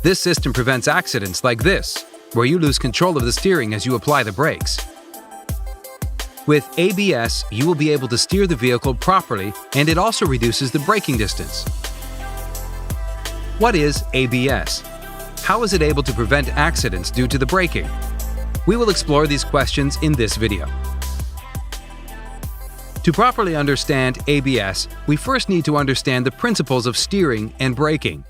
This system prevents accidents like this, where you lose control of the steering as you apply the brakes. With ABS, you will be able to steer the vehicle properly, and it also reduces the braking distance. What is ABS? How is it able to prevent accidents due to the braking? We will explore these questions in this video. To properly understand ABS, we first need to understand the principles of steering and braking.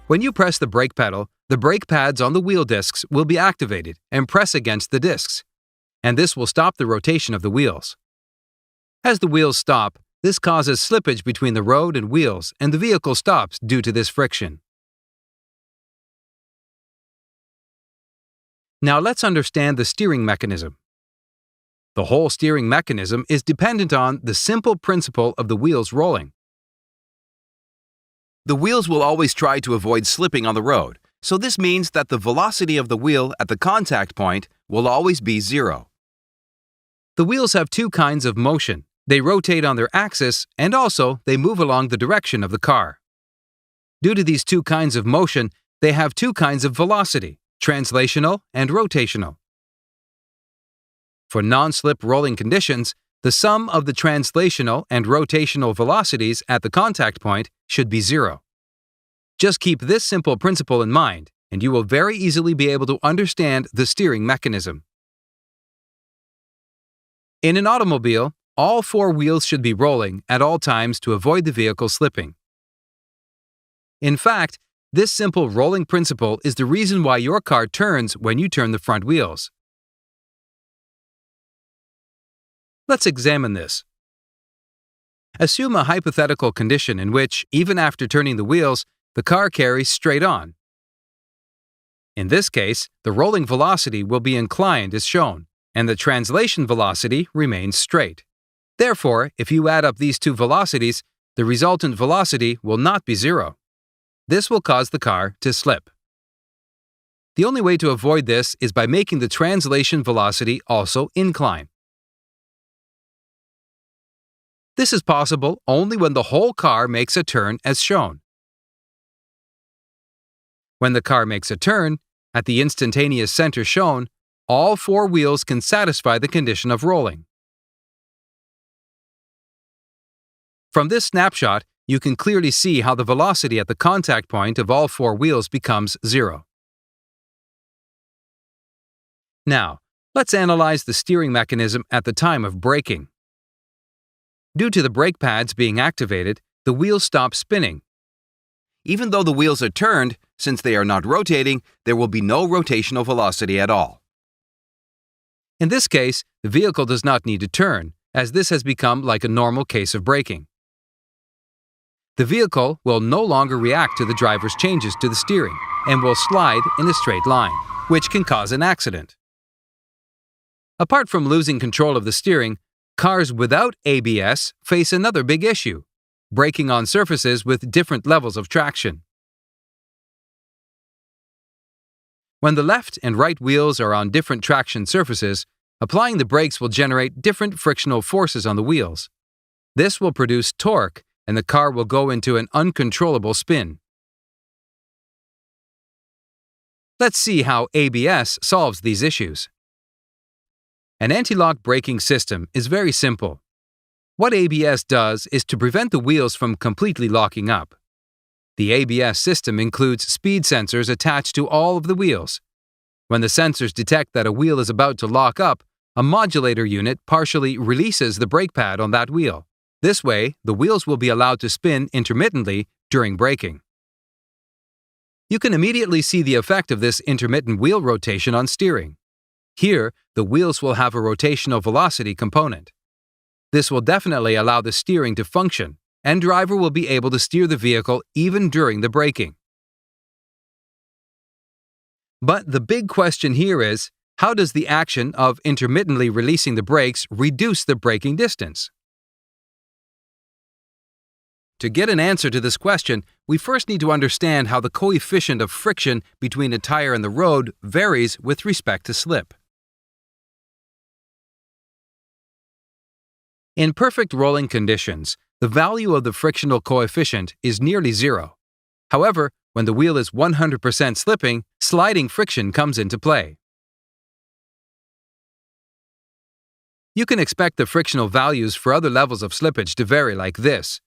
When you press the brake pedal, the brake pads on the wheel discs will be activated and press against the discs, and this will stop the rotation of the wheels. As the wheels stop, this causes slippage between the road and wheels, and the vehicle stops due to this friction. Now let's understand the steering mechanism. The whole steering mechanism is dependent on the simple principle of the wheels rolling. The wheels will always try to avoid slipping on the road, so this means that the velocity of the wheel at the contact point will always be zero. The wheels have two kinds of motion. They rotate on their axis, and also they move along the direction of the car. Due to these two kinds of motion, they have two kinds of velocity, translational and rotational. For non-slip rolling conditions, the sum of the translational and rotational velocities at the contact point should be zero. Just keep this simple principle in mind, and you will very easily be able to understand the steering mechanism. In an automobile, all four wheels should be rolling at all times to avoid the vehicle slipping. In fact, this simple rolling principle is the reason why your car turns when you turn the front wheels. Let's examine this. Assume a hypothetical condition in which, even after turning the wheels, the car carries straight on. In this case, the rolling velocity will be inclined as shown, and the translation velocity remains straight. Therefore, if you add up these two velocities, the resultant velocity will not be zero. This will cause the car to slip. The only way to avoid this is by making the translation velocity also incline. This is possible only when the whole car makes a turn as shown. When the car makes a turn, at the instantaneous center shown, all four wheels can satisfy the condition of rolling. From this snapshot, you can clearly see how the velocity at the contact point of all four wheels becomes zero. Now, let's analyze the steering mechanism at the time of braking. Due to the brake pads being activated, the wheels stop spinning. Even though the wheels are turned, since they are not rotating, there will be no rotational velocity at all. In this case, the vehicle does not need to turn, as this has become like a normal case of braking. The vehicle will no longer react to the driver's changes to the steering and will slide in a straight line, which can cause an accident. Apart from losing control of the steering, cars without ABS face another big issue: braking on surfaces with different levels of traction. When the left and right wheels are on different traction surfaces, applying the brakes will generate different frictional forces on the wheels. This will produce torque, and the car will go into an uncontrollable spin. Let's see how ABS solves these issues. An anti-lock braking system is very simple. What ABS does is to prevent the wheels from completely locking up. The ABS system includes speed sensors attached to all of the wheels. When the sensors detect that a wheel is about to lock up, a modulator unit partially releases the brake pad on that wheel. This way, the wheels will be allowed to spin intermittently during braking. You can immediately see the effect of this intermittent wheel rotation on steering. Here, the wheels will have a rotational velocity component. This will definitely allow the steering to function, and driver will be able to steer the vehicle even during the braking. But the big question here is, how does the action of intermittently releasing the brakes reduce the braking distance? To get an answer to this question, we first need to understand how the coefficient of friction between a tire and the road varies with respect to slip. In perfect rolling conditions, the value of the frictional coefficient is nearly zero. However, when the wheel is 100% slipping, sliding friction comes into play. You can expect the frictional values for other levels of slippage to vary like this.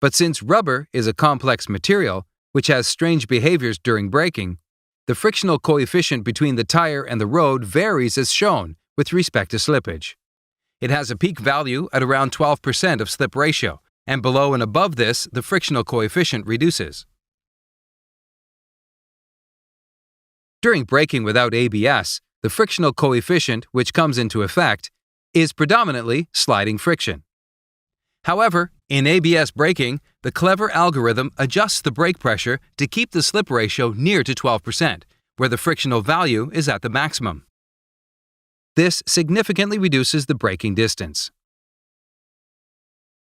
But since rubber is a complex material, which has strange behaviors during braking, the frictional coefficient between the tire and the road varies as shown with respect to slippage. It has a peak value at around 12% of slip ratio, and below and above this, the frictional coefficient reduces. During braking without ABS, the frictional coefficient, which comes into effect, is predominantly sliding friction. However, in ABS braking, the clever algorithm adjusts the brake pressure to keep the slip ratio near to 12%, where the frictional value is at the maximum. This significantly reduces the braking distance.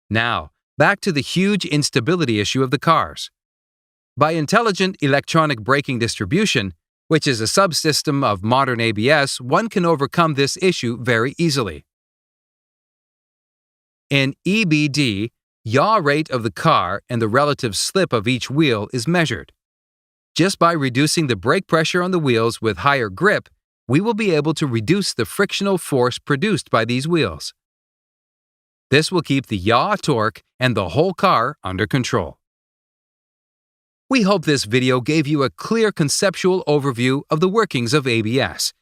Now, back to the huge instability issue of the cars. By intelligent electronic braking distribution, which is a subsystem of modern ABS, one can overcome this issue very easily. In EBD, yaw rate of the car and the relative slip of each wheel is measured. Just by reducing the brake pressure on the wheels with higher grip, we will be able to reduce the frictional force produced by these wheels. This will keep the yaw torque and the whole car under control. We hope this video gave you a clear conceptual overview of the workings of ABS